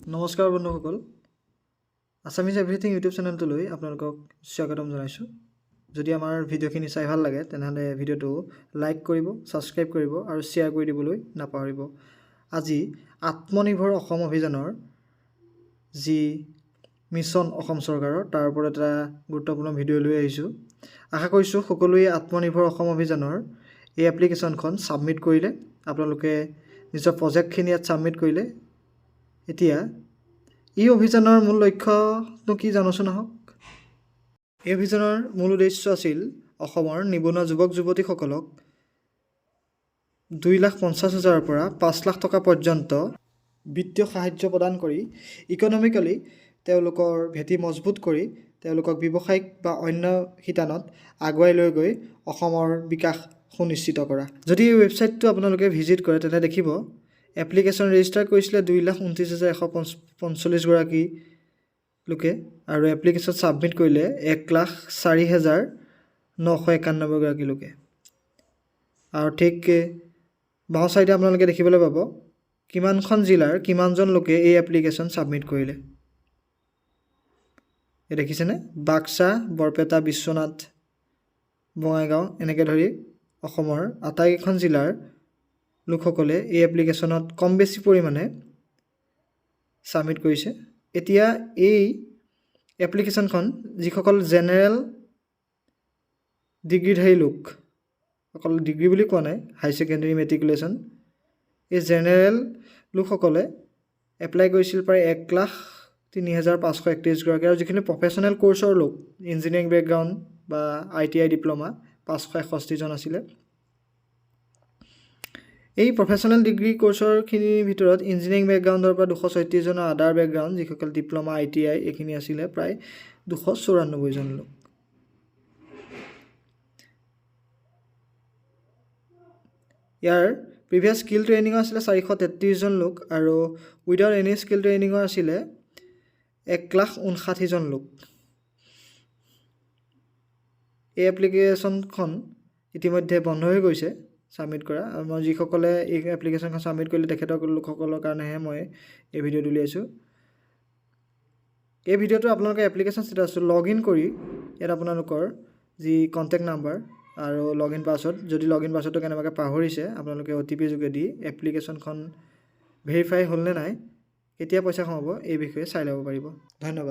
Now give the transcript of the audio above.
নমস্কাৰ বন্ধুসকল, Assamese everything YouTube চেনেলটোলৈ আপোনালোকক স্বাগতম জনাইছোঁ। যদি আমাৰ ভিডিঅ'খিনি চাই ভাল লাগে তেনেহ'লে ভিডিঅ'টো লাইক কৰিব, ছাবস্ক্ৰাইব কৰিব আৰু শ্বেয়াৰ কৰি দিবলৈ নাপাহৰিব। আজি আত্মনিৰ্ভৰ অসম অভিযানৰ যি মিছন অসম চৰকাৰৰ তাৰ ওপৰত এটা গুৰুত্বপূৰ্ণ ভিডিঅ' লৈ আহিছোঁ। আশা কৰিছোঁ সকলোৱে আত্মনিৰ্ভৰ অসম অভিযানৰ এই এপ্লিকেশ্যনখন ছাবমিট কৰিলে। আপোনালোকে নিজৰ প্ৰজেক্টখিনি ইয়াত ছাবমিট কৰিলে। এতিয়া এই অভিযানৰ মূল লক্ষ্যটো কি জানোচোন আহক। এই অভিযানৰ মূল উদ্দেশ্য আছিল অসমৰ নিবনুৱা যুৱক যুৱতীসকলক 2,50,000 পৰা 5 লাখ টকা পৰ্যন্ত বিত্তীয় সাহায্য প্ৰদান কৰি ইকনমিকেলি তেওঁলোকৰ ভেটি মজবুত কৰি তেওঁলোকক ব্যৱসায়িক বা অন্য শিতানত আগুৱাই লৈ গৈ অসমৰ বিকাশ সুনিশ্চিত কৰা। যদি এই ৱেবছাইটটো আপোনালোকে ভিজিট কৰে তেন্তে দেখিব এপ্লিকেশ্যন ৰেজিষ্টাৰ কৰিছিলে 2,29,145 গৰাকী লোকে আৰু এপ্লিকেশ্যন ছাবমিট কৰিলে 1,04,991 গৰাকী লোকে। আৰু ঠিক বাওঁ চাইডে আপোনালোকে দেখিবলৈ পাব কিমানখন জিলাৰ কিমানজন লোকে এই এপ্লিকেশ্যন ছাবমিট কৰিলে। এই দেখিছেনে? বাক্সা, বৰপেটা, বিশ্বনাথ, বঙাইগাঁও এনেকৈ ধৰি অসমৰ আটাইকেইখন জিলাৰ লোকসকলে এই এপ্লিকেশ্যনত কম বেছি পৰিমাণে ছাবমিট কৰিছে। এতিয়া এই এপ্লিকেশ্যনখন যিসকল জেনেৰেল ডিগ্ৰীধাৰী লোক, অকল ডিগ্ৰী বুলি কোৱা নাই, হাই ছেকেণ্ডেৰী মেট্ৰিকুলেশ্যন, এই জেনেৰেল লোকসকলে এপ্লাই কৰিছিল প্ৰায় 1,03,531 গৰাকী। আৰু যিখিনি প্ৰফেশ্যনেল কোৰ্চৰ লোক, ইঞ্জিনিয়াৰিং বেকগ্ৰাউণ্ড বা ITI ডিপ্ল'মা 561জন আছিলে। এই প্ৰফেশ্যনেল ডিগ্ৰী কোৰ্চৰখিনিৰ ভিতৰত ইঞ্জিনিয়াৰিং বেকগ্ৰাউণ্ডৰ পৰা 236জন আৰু আদাৰ বেকগ্ৰাউণ্ড যিসকল ডিপ্ল'মা ITI এইখিনি আছিলে প্ৰায় 294জন লোক। ইয়াৰ প্ৰিভিয়াছ স্কিল ট্ৰেইনিঙৰ আছিলে 433জন লোক আৰু উইদাউট এনি স্কিল ট্ৰেইনিঙৰ আছিলে 1,59,000জন লোক। এই এপ্লিকেশ্যনখন ইতিমধ্যে বন্ধ হৈ গৈছে ছাবমিট কৰা। আৰু মই যিসকলে এই এপ্লিকেশ্যনখন ছাবমিট কৰিলে তেখেতৰ লোকসকলৰ কাৰণেহে মই এই ভিডিঅ'টো উলিয়াইছোঁ। এই ভিডিঅ'টো আপোনালোকে এপ্লিকেশ্যন ষ্টেটাছটো লগ ইন কৰি ইয়াত আপোনালোকৰ যি কণ্টেক্ট নাম্বাৰ আৰু লগ ইন পাছৱৰ্ড, যদি লগ ইন পাছৱৰ্ডটো কেনেবাকৈ পাহৰিছে আপোনালোকে OTP যোগেদি এপ্লিকেশ্যনখন ভেৰিফাই হ'ল নে নাই, কেতিয়া পইচা সোমাব এই বিষয়ে চাই ল'ব পাৰিব। ধন্যবাদ।